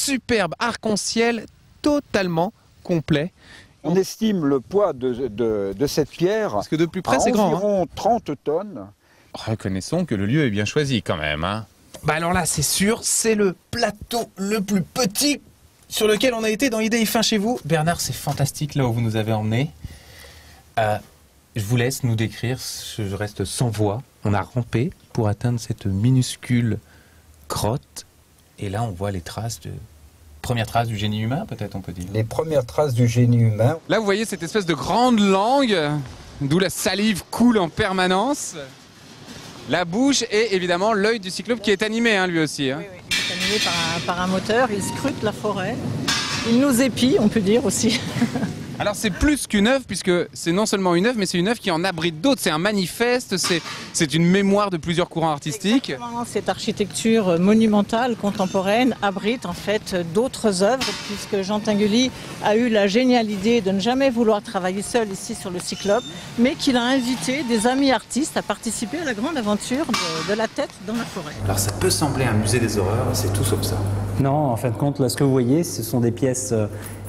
superbe arc-en-ciel totalement complet. On estime le poids de cette pierre Parce que de plus près, c'est grand. Environ 30 tonnes. Reconnaissons que le lieu est bien choisi quand même. Hein. Bah alors là, c'est sûr, c'est le plateau le plus petit sur lequel on a été dans Idée Fin chez vous. Bernard, c'est fantastique là où vous nous avez emmenés. Je vous laisse nous décrire, je reste sans voix. On a rampé pour atteindre cette minuscule grotte. Et là, on voit les traces premières traces du génie humain, peut-être on peut dire. Les premières traces du génie humain. Là, vous voyez cette espèce de grande langue, d'où la salive coule en permanence. La bouche et évidemment l'œil du cyclope qui est animé, hein, lui aussi. Hein. Oui, oui. Il est animé par un moteur, il scrute la forêt. Il nous épie, on peut dire aussi. Alors c'est plus qu'une œuvre, puisque c'est non seulement une œuvre, mais c'est une œuvre qui en abrite d'autres. C'est un manifeste, c'est une mémoire de plusieurs courants artistiques. Exactement. Cette architecture monumentale, contemporaine, abrite en fait d'autres œuvres, puisque Jean Tinguely a eu la géniale idée de ne jamais vouloir travailler seul ici sur le Cyclope, mais qu'il a invité des amis artistes à participer à la grande aventure de la tête dans la forêt. Alors ça peut sembler un musée des horreurs, c'est tout sauf ça. Non, en fin de compte, là, ce que vous voyez, ce sont des pièces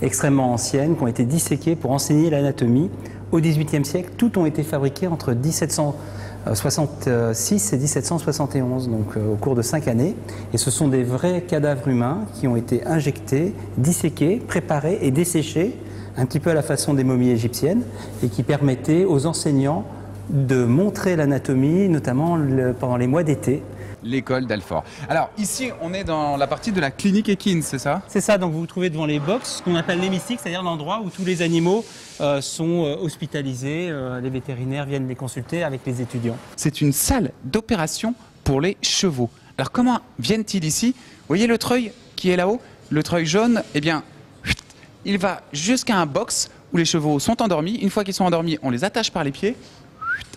extrêmement anciennes qui ont été disséquées pour enseigner l'anatomie. Au XVIIIe siècle, toutes ont été fabriquées entre 1766 et 1771, donc au cours de 5 années. Et ce sont des vrais cadavres humains qui ont été injectés, disséqués, préparés et desséchés, un petit peu à la façon des momies égyptiennes, et qui permettaient aux enseignants de montrer l'anatomie, notamment pendant les mois d'été. L'école d'Alfort. Alors ici, on est dans la partie de la clinique équine, c'est ça? C'est ça, donc vous vous trouvez devant les box, ce qu'on appelle l'hémicycle, c'est-à-dire l'endroit où tous les animaux sont hospitalisés, les vétérinaires viennent les consulter avec les étudiants. C'est une salle d'opération pour les chevaux. Alors comment viennent-ils ici? Vous voyez le treuil qui est là-haut? Le treuil jaune, eh bien, il va jusqu'à un box où les chevaux sont endormis. Une fois qu'ils sont endormis, on les attache par les pieds.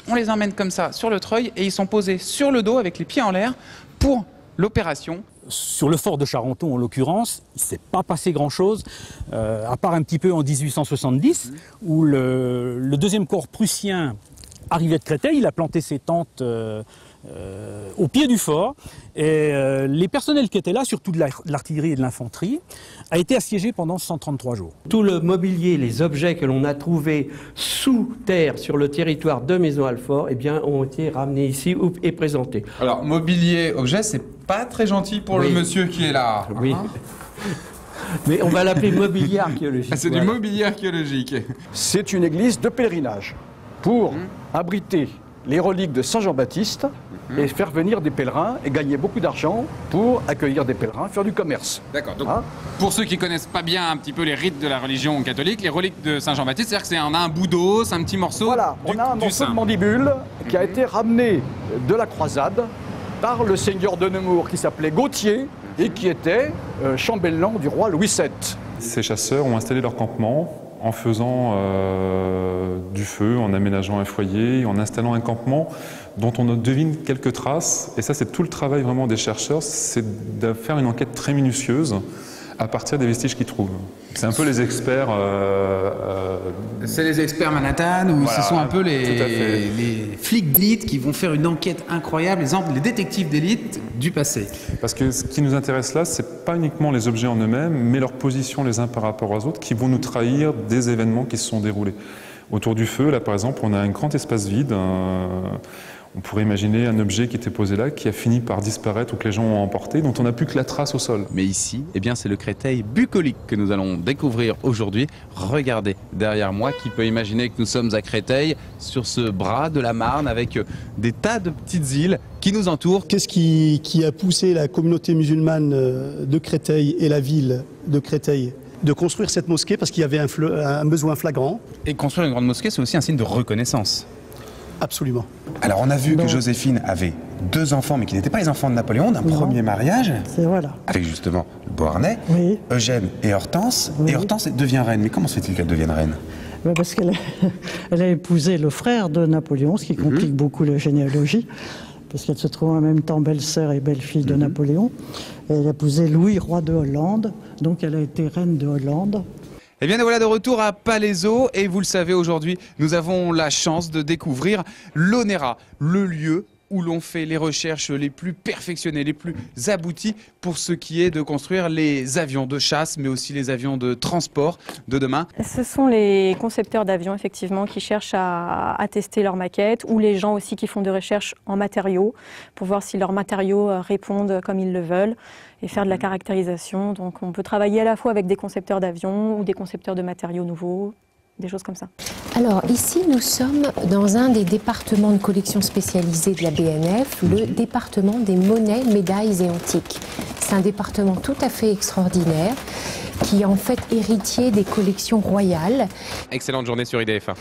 On les emmène comme ça sur le treuil et ils sont posés sur le dos avec les pieds en l'air pour l'opération. Sur le fort de Charenton, en l'occurrence, il ne s'est pas passé grand-chose, à part un petit peu en 1870, où le deuxième corps prussien arrivait de Créteil, il a planté ses tentes au pied du fort, et les personnels qui étaient là, surtout de l'artillerie et de l'infanterie, a été assiégé pendant 133 jours. Tout le mobilier, les objets que l'on a trouvés sous terre sur le territoire de Maisons-Alfort, eh bien, ont été ramenés ici et présentés. Alors, mobilier, objet, c'est pas très gentil pour le monsieur qui est là. Oui. Hein? Mais on va l'appeler mobilier archéologique. Ah, c'est du mobilier archéologique. C'est une église de pèlerinage pour abriter les reliques de Saint-Jean-Baptiste et faire venir des pèlerins et gagner beaucoup d'argent pour accueillir des pèlerins, faire du commerce. D'accord. Donc, pour ceux qui connaissent pas bien un petit peu les rites de la religion catholique, les reliques de Saint-Jean-Baptiste, c'est-à-dire que c'est un bout d'os, un petit morceau. Voilà, on a un morceau de mandibule qui a été ramené de la croisade par le seigneur de Nemours qui s'appelait Gauthier et qui était chambellan du roi Louis VII. Ces chasseurs ont installé leur campement en faisant du feu, en aménageant un foyer, en installant un campement dont on devine quelques traces. Et ça, c'est tout le travail vraiment des chercheurs, c'est de faire une enquête très minutieuse à partir des vestiges qu'ils trouvent. C'est un peu les experts... C'est les experts Manhattan, ou voilà, ce sont un peu les flics d'élite qui vont faire une enquête incroyable, les détectives d'élite du passé. Parce que ce qui nous intéresse là, c'est pas uniquement les objets en eux-mêmes, mais leur position les uns par rapport aux autres qui vont nous trahir des événements qui se sont déroulés. Autour du feu, là par exemple, on a un grand espace vide. On pourrait imaginer un objet qui était posé là, qui a fini par disparaître ou que les gens ont emporté, dont on n'a plus que la trace au sol. Mais ici, eh bien, c'est le Créteil bucolique que nous allons découvrir aujourd'hui. Regardez derrière moi, qui peut imaginer que nous sommes à Créteil, sur ce bras de la Marne, avec des tas de petites îles qui nous entourent. Qu'est-ce qui a poussé la communauté musulmane de Créteil et la ville de Créteil de construire cette mosquée? Parce qu'il y avait un besoin flagrant. Et construire une grande mosquée, c'est aussi un signe de reconnaissance. Absolument. Alors on a vu que Joséphine avait 2 enfants, mais qui n'étaient pas les enfants de Napoléon, d'un premier mariage, avec justement le Beauharnais, Eugène et Hortense, et Hortense devient reine. Mais comment se fait-il qu'elle devienne reine? Parce qu'elle a épousé le frère de Napoléon, ce qui complique beaucoup la généalogie, parce qu'elle se trouve en même temps belle-sœur et belle-fille de Napoléon. Elle a épousé Louis, roi de Hollande, donc elle a été reine de Hollande. Eh bien, nous voilà de retour à Palaiseau et vous le savez, aujourd'hui, nous avons la chance de découvrir l'Onera, le lieu où l'on fait les recherches les plus perfectionnées, les plus abouties pour ce qui est de construire les avions de chasse, mais aussi les avions de transport de demain. Ce sont les concepteurs d'avions, effectivement, qui cherchent à tester leurs maquettes, ou les gens aussi qui font des recherches en matériaux, pour voir si leurs matériaux répondent comme ils le veulent, et faire de la caractérisation. Donc on peut travailler à la fois avec des concepteurs d'avions ou des concepteurs de matériaux nouveaux, des choses comme ça. Alors ici, nous sommes dans un des départements de collection spécialisée de la BNF, le département des monnaies, médailles et antiques. C'est un département tout à fait extraordinaire qui est en fait héritier des collections royales. Excellente journée sur IDF1.